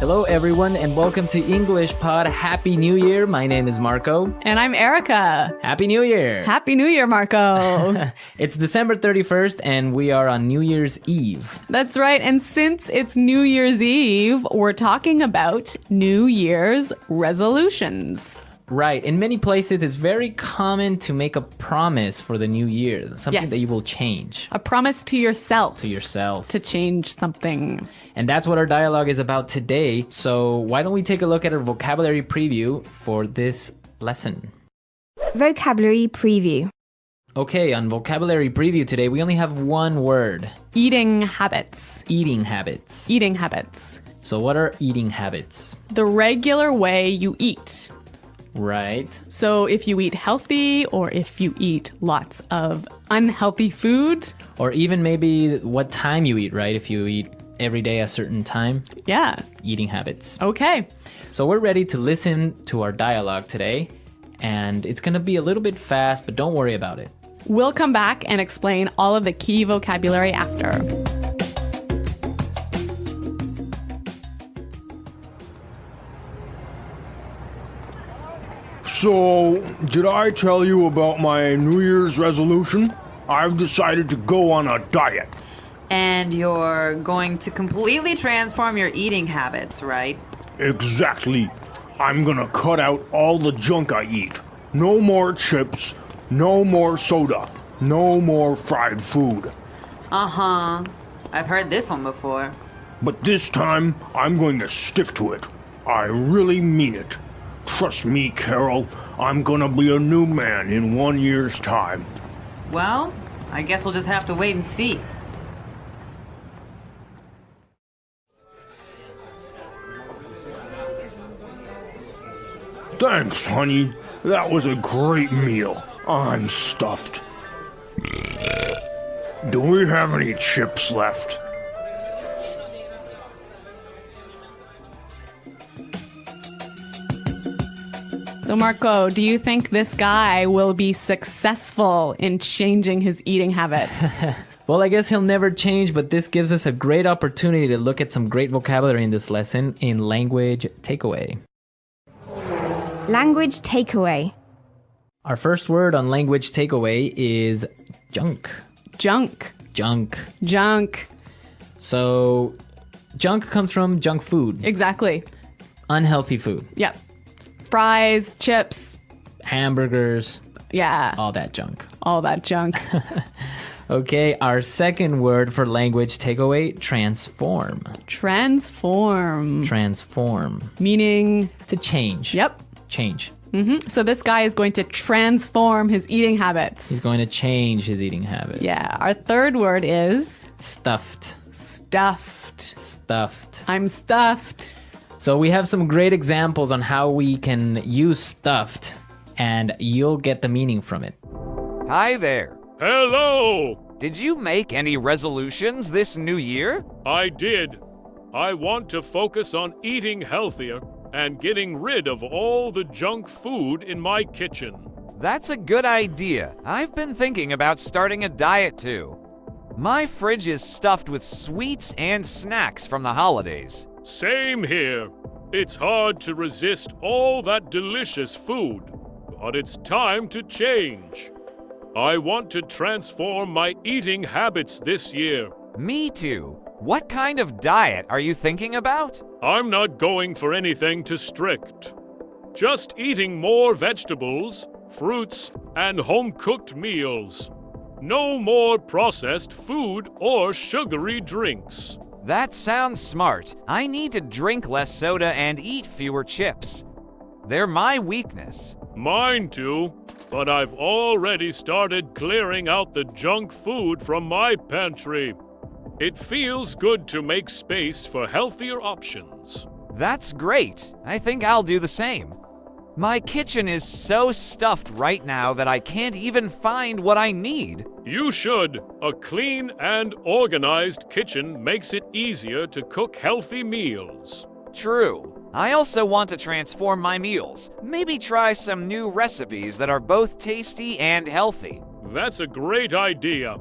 Hello, everyone, and welcome to English Pod. Happy New Year. My name is Marco. And I'm Erica. Happy New Year. Happy New Year, Marco. It's December 31st, and we are on New Year's Eve. That's right. And since it's New Year's Eve, we're talking about New Year's resolutions. Right. In many places, it's very common to make a promise for the new year, something that you will change. A promise to yourself. To yourself. To change something. And that's what our dialogue is about today. So why don't we take a look at our vocabulary preview for this lesson? Vocabulary preview. Okay, on vocabulary preview today, we only have one word. Eating habits. Eating habits. Eating habits. So what are eating habits? The regular way you eat. Right. So if you eat healthy or if you eat lots of unhealthy food. Or even maybe what time you eat, right? If you eat every day a certain time. Yeah. Eating habits. Okay. So we're ready to listen to our dialogue today. And it's going to be a little bit fast, but don't worry about it. We'll come back and explain all of the key vocabulary after. So, did I tell you about my New Year's resolution? I've decided to go on a diet. And you're going to completely transform your eating habits, right? Exactly. I'm gonna cut out all the junk I eat. No more chips, no more soda, no more fried food. Uh-huh. I've heard this one before. But this time, I'm going to stick to it. I really mean it. Trust me, Carol, I'm gonna be a new man in 1 year's time. Well, I guess we'll just have to wait and see. Thanks, honey. That was a great meal. I'm stuffed. Do we have any chips left? So Marco, do you think this guy will be successful in changing his eating habits? Well, I guess he'll never change, but this gives us a great opportunity to look at some great vocabulary in this lesson in language takeaway. Language takeaway. Our first word on language takeaway is junk. Junk. Junk. Junk. So, junk comes from junk food. Exactly. Unhealthy food. Yep. Fries, chips. Hamburgers. Yeah. All that junk. All that junk. Okay, our second word for language takeaway, transform. Transform. Transform. Meaning? To change. Yep. Change. So this guy is going to transform his eating habits. He's going to change his eating habits. Yeah. Our third word is? Stuffed. Stuffed. Stuffed. I'm stuffed. So we have some great examples on how we can use stuffed, and you'll get the meaning from it. Hi there. Hello! Did you make any resolutions this new year? I did. I want to focus on eating healthier and getting rid of all the junk food in my kitchen. That's a good idea. I've been thinking about starting a diet too. My fridge is stuffed with sweets and snacks from the holidays. Same here. It's hard to resist all that delicious food, but it's time to change. I want to transform my eating habits this year. Me too. What kind of diet are you thinking about? I'm not going for anything too strict. Just eating more vegetables, fruits, and home-cooked meals. No more processed food or sugary drinks. That sounds smart. I need to drink less soda and eat fewer chips. They're my weakness. Mine too, but I've already started clearing out the junk food from my pantry. It feels good to make space for healthier options. That's great. I think I'll do the same. My kitchen is so stuffed right now that I can't even find what I need. You should. A clean and organized kitchen makes it easier to cook healthy meals. True. I also want to transform my meals. Maybe try some new recipes that are both tasty and healthy. That's a great idea.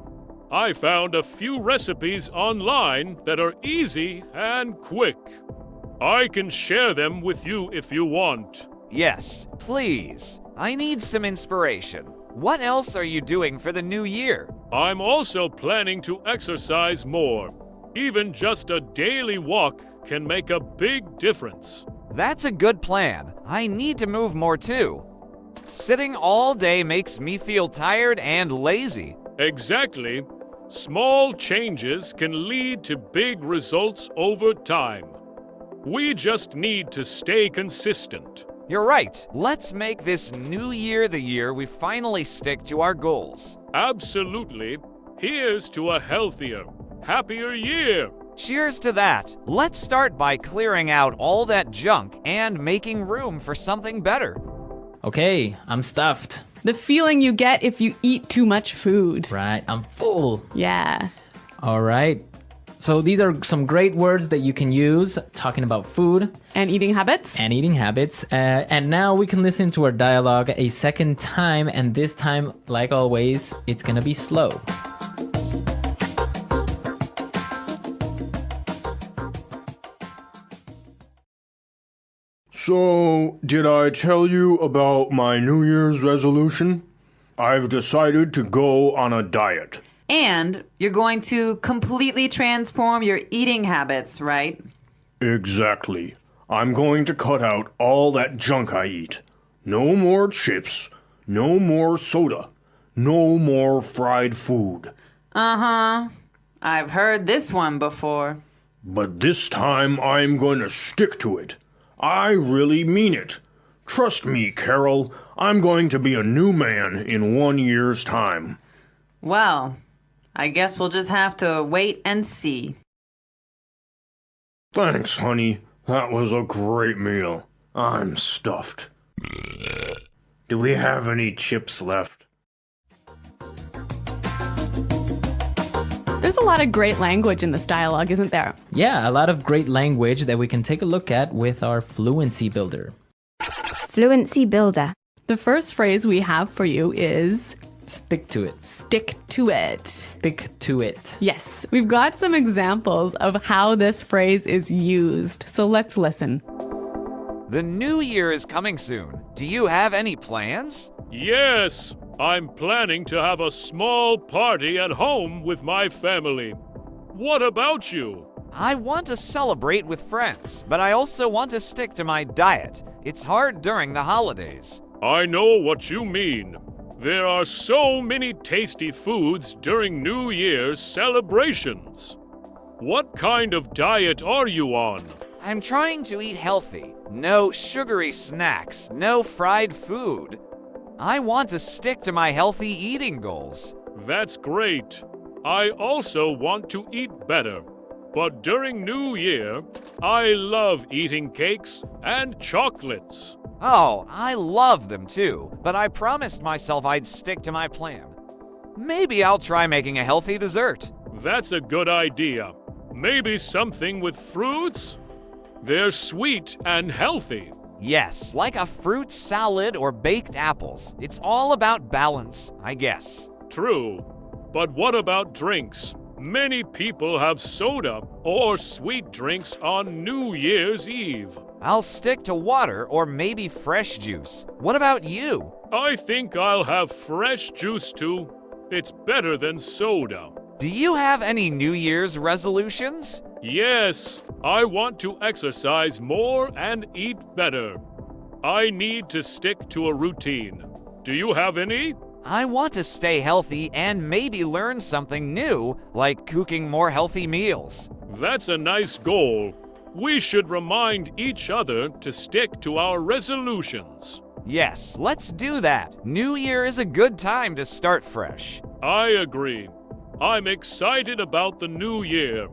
I found a few recipes online that are easy and quick. I can share them with you if you want. Yes, please. I need some inspiration. What else are you doing for the new year? I'm also planning to exercise more. Even just a daily walk can make a big difference. That's a good plan. I need to move more too. Sitting all day makes me feel tired and lazy. Exactly. Small changes can lead to big results over time. We just need to stay consistent. You're right. Let's make this new year the year we finally stick to our goals. Absolutely. Here's to a healthier, happier year. Cheers to that. Let's start by clearing out all that junk and making room for something better. Okay, I'm stuffed. The feeling you get if you eat too much food. Right, I'm full. Yeah. All right. So these are some great words that you can use talking about food And eating habits? and eating habits. And now we can listen to our dialogue a second time. And this time, like always, it's going to be slow. So, did I tell you about my New Year's resolution? I've decided to go on a diet. And you're going to completely transform your eating habits, right? Exactly. I'm going to cut out all that junk I eat. No more chips. No more soda. No more fried food. Uh-huh. I've heard this one before. But this time I'm going to stick to it. I really mean it. Trust me, Carol. I'm going to be a new man in 1 year's time. Well, I guess we'll just have to wait and see. Thanks, honey. That was a great meal. I'm stuffed. Do we have any chips left? There's a lot of great language in this dialogue, isn't there? Yeah, a lot of great language that we can take a look at with our Fluency Builder. Fluency builder. The first phrase we have for you is Stick to it. stick to it. Stick to it. Yes, we've got some examples of how this phrase is used. So let's listen. The new year is coming soon. Do you have any plans? Yes, I'm planning to have a small party at home with my family. What about you? I want to celebrate with friends, but I also want to stick to my diet. It's hard during the holidays. I know what you mean. There are so many tasty foods during New Year's celebrations. What kind of diet are you on? I'm trying to eat healthy. No sugary snacks, no fried food. I want to stick to my healthy eating goals. That's great. I also want to eat better. But during New Year, I love eating cakes and chocolates. Oh, I love them too, but I promised myself I'd stick to my plan. Maybe I'll try making a healthy dessert. That's a good idea. Maybe something with fruits? They're sweet and healthy. Yes, like a fruit salad or baked apples. It's all about balance, I guess. True. But what about drinks? Many people have soda or sweet drinks on New Year's Eve. I'll stick to water or maybe fresh juice. What about you? I think I'll have fresh juice too. It's better than soda. Do you have any New Year's resolutions? Yes, I want to exercise more and eat better. I need to stick to a routine. Do you have any? I want to stay healthy and maybe learn something new, like cooking more healthy meals. That's a nice goal. We should remind each other to stick to our resolutions. Yes, let's do that. New Year is a good time to start fresh. I agree. I'm excited about the new year.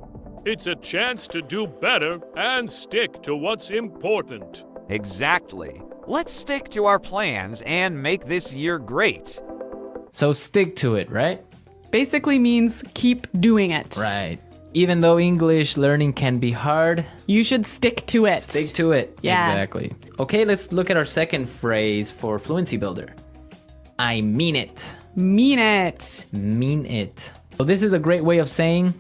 It's a chance to do better and stick to what's important. Exactly. Let's stick to our plans and make this year great. So stick to it, right? Basically means keep doing it. Right. Even though English learning can be hard, You should stick to it. stick to it. Yeah. Exactly. Okay, let's look at our second phrase for Fluency Builder. I mean it. Mean it. Mean it. So this is a great way of saying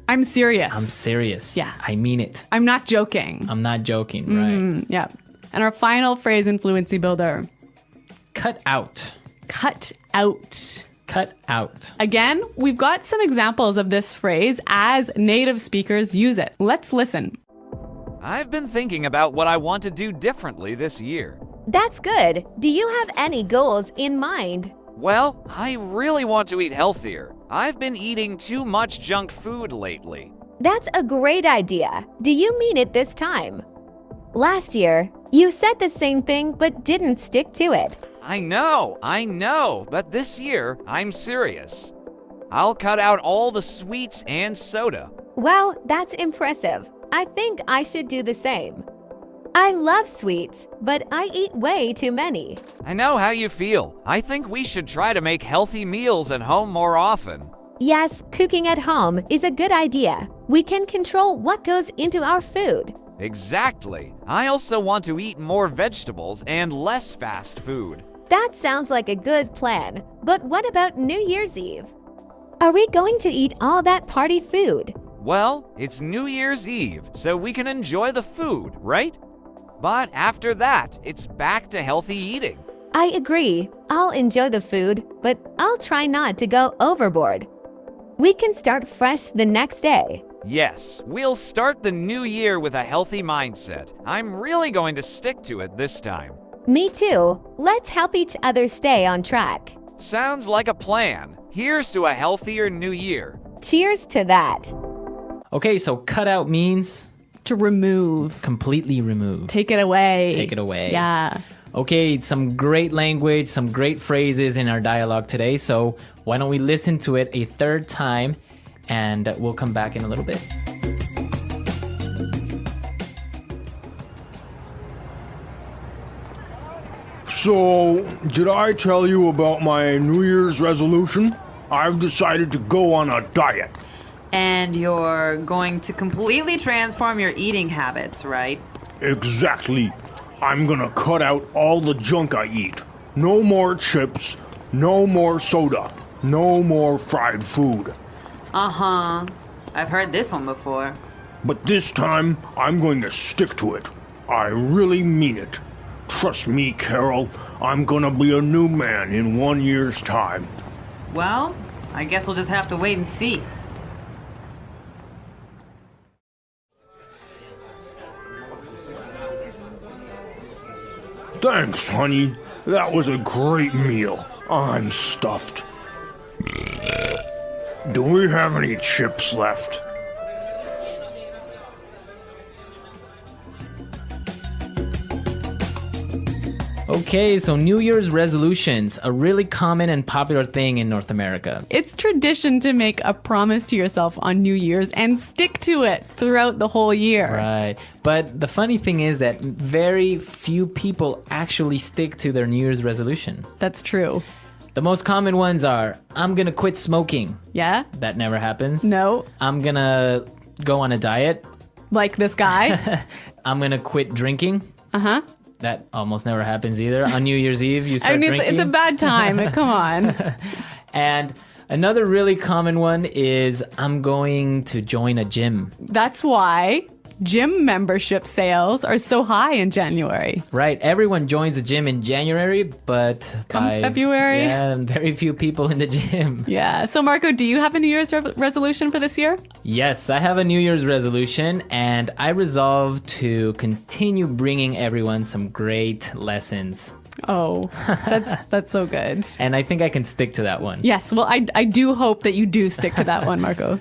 I'm serious. I'm serious. Yeah. I mean it. I'm not joking. I'm not joking, right? Yeah. And our final phrase in Fluency Builder. Cut out. Cut out. Cut out. Again, we've got some examples of this phrase as native speakers use it. Let's listen. I've been thinking about what I want to do differently this year. That's good. Do you have any goals in mind? Well, I really want to eat healthier. I've been eating too much junk food lately. That's a great idea. Do you mean it this time? Last year, you said the same thing but didn't stick to it. I know, but this year, I'm serious. I'll cut out all the sweets and soda. Wow, that's impressive. I think I should do the same. I love sweets, but I eat way too many. I know how you feel. I think we should try to make healthy meals at home more often. Yes, cooking at home is a good idea. We can control what goes into our food. Exactly. I also want to eat more vegetables and less fast food. That sounds like a good plan. But what about New Year's Eve? Are we going to eat all that party food? Well, it's New Year's Eve, so we can enjoy the food, right? But after that, it's back to healthy eating. I agree. I'll enjoy the food, but I'll try not to go overboard. We can start fresh the next day. Yes, we'll start the new year with a healthy mindset. I'm really going to stick to it this time. Me too. Let's help each other stay on track. Sounds like a plan. Here's to a healthier new year. Cheers to that. Okay, so cut out means To remove. completely remove. Take it away. Take it away. Yeah. Okay, some great language, some great phrases in our dialogue today. So why don't we listen to it a third time and we'll come back in a little bit. So, did I tell you about my New Year's resolution? I've decided to go on a diet. And you're going to completely transform your eating habits, right? Exactly. I'm gonna cut out all the junk I eat. No more chips, no more soda, no more fried food. Uh-huh. I've heard this one before. But this time, I'm going to stick to it. I really mean it. Trust me, Carol, I'm gonna be a new man in 1 year's time. Well, I guess we'll just have to wait and see. Thanks, honey. That was a great meal. I'm stuffed. Do we have any chips left? Okay, so New Year's resolutions, a really common and popular thing in North America. It's tradition to make a promise to yourself on New Year's and stick to it throughout the whole year. Right. But the funny thing is that very few people actually stick to their New Year's resolution. That's true. The most common ones are, I'm gonna quit smoking. Yeah? That never happens. No? I'm gonna go on a diet. Like this guy? I'm gonna quit drinking. Uh-huh. That almost never happens either. On New Year's Eve, you start I mean, drinking. it's a bad time. Come on. And another really common one is, I'm going to join a gym. That's why gym membership sales are so high in January. Right. Everyone joins a gym in January, but Come February? Yeah, very few people in the gym. Yeah. So, Marco, do you have a New Year's resolution for this year? Yes, I have a New Year's resolution, and I resolve to continue bringing everyone some great lessons. Oh, that's so good. And I think I can stick to that one. Yes. Well, I do hope that you do stick to that one, Marco.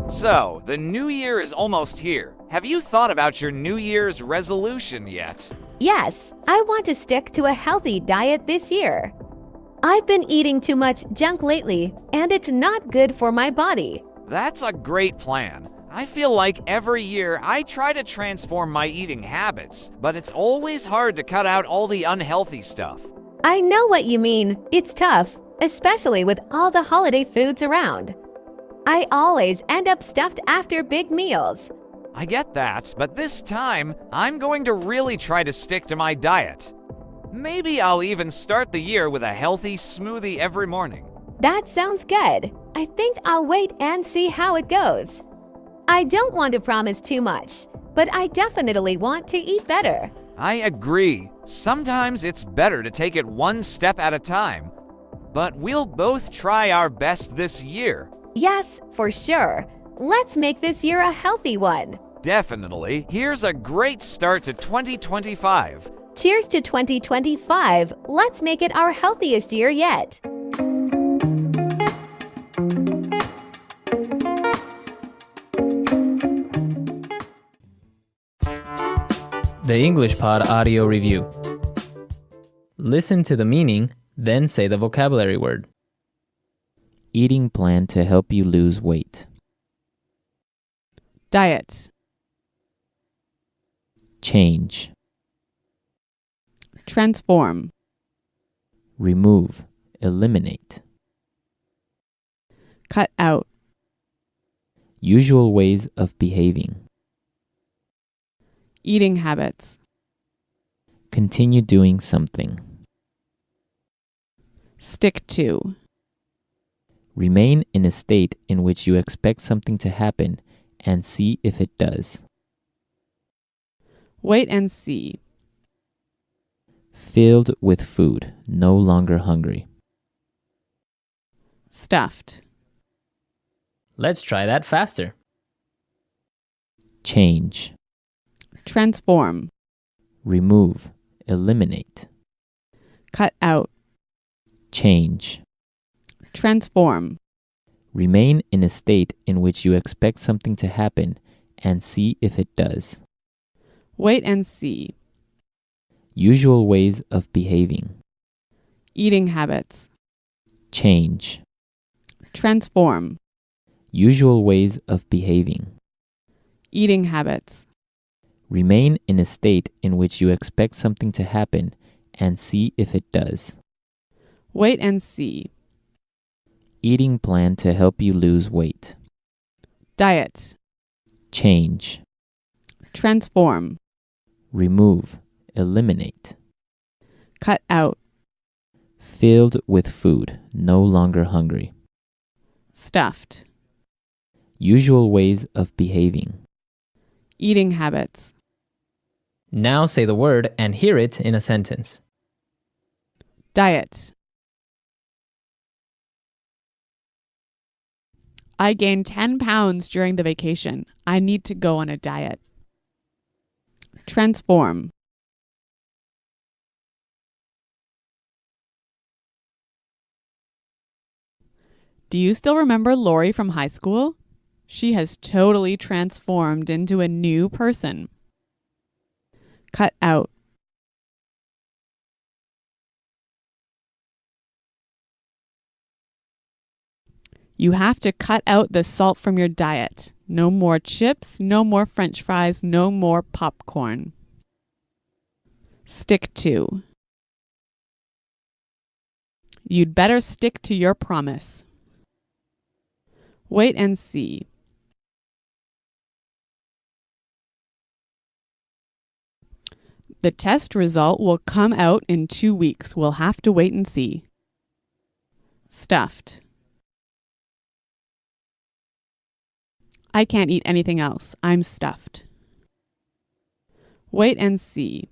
So, the new year is almost here. Have you thought about your New Year's resolution yet? Yes, I want to stick to a healthy diet this year. I've been eating too much junk lately, and it's not good for my body. That's a great plan. I feel like every year I try to transform my eating habits, but it's always hard to cut out all the unhealthy stuff. I know what you mean. It's tough, especially with all the holiday foods around. I always end up stuffed after big meals. I get that, but this time, I'm going to really try to stick to my diet. Maybe I'll even start the year with a healthy smoothie every morning. That sounds good. I think I'll wait and see how it goes. I don't want to promise too much, but I definitely want to eat better. I agree. Sometimes it's better to take it one step at a time. But we'll both try our best this year. Yes, for sure. Let's make this year a healthy one. Definitely. Here's a great start to 2025. Cheers to 2025. Let's make it our healthiest year yet. The English Pod Audio Review. Listen to the meaning, then say the vocabulary word. Eating plan to help you lose weight. Diet. Change. Transform. Remove. Eliminate. Cut out. Usual ways of behaving. Eating habits. Continue doing something. Stick to. Remain in a state in which you expect something to happen and see if it does. Wait and see. Filled with food, no longer hungry. Stuffed. Let's try that faster. Change. Transform. Remove. Eliminate. Cut out. Change. Transform. Remain in a state in which you expect something to happen and see if it does. Wait and see. Usual ways of behaving. Eating habits. Change. Transform. Usual ways of behaving. Eating habits. Remain in a state in which you expect something to happen and see if it does. Wait and see. Eating plan to help you lose weight. Diet. Change. Transform. Remove. Eliminate. Cut out. Filled with food, no longer hungry. Stuffed. Usual ways of behaving. Eating habits. Now say the word and hear it in a sentence. Diet. I gained 10 pounds during the vacation. I need to go on a diet. Transform. Do you still remember Lori from high school? She has totally transformed into a new person. Cut out. You have to cut out the salt from your diet. No more chips, no more French fries, no more popcorn. Stick to. You'd better stick to your promise. Wait and see. The test result will come out in 2 weeks. We'll have to wait and see. Stuffed. I can't eat anything else. I'm stuffed. Wait and see.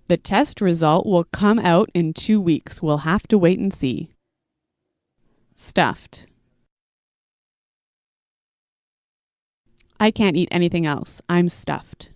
The test result will come out in 2 weeks. We'll have to wait and see. Stuffed. I can't eat anything else. I'm stuffed.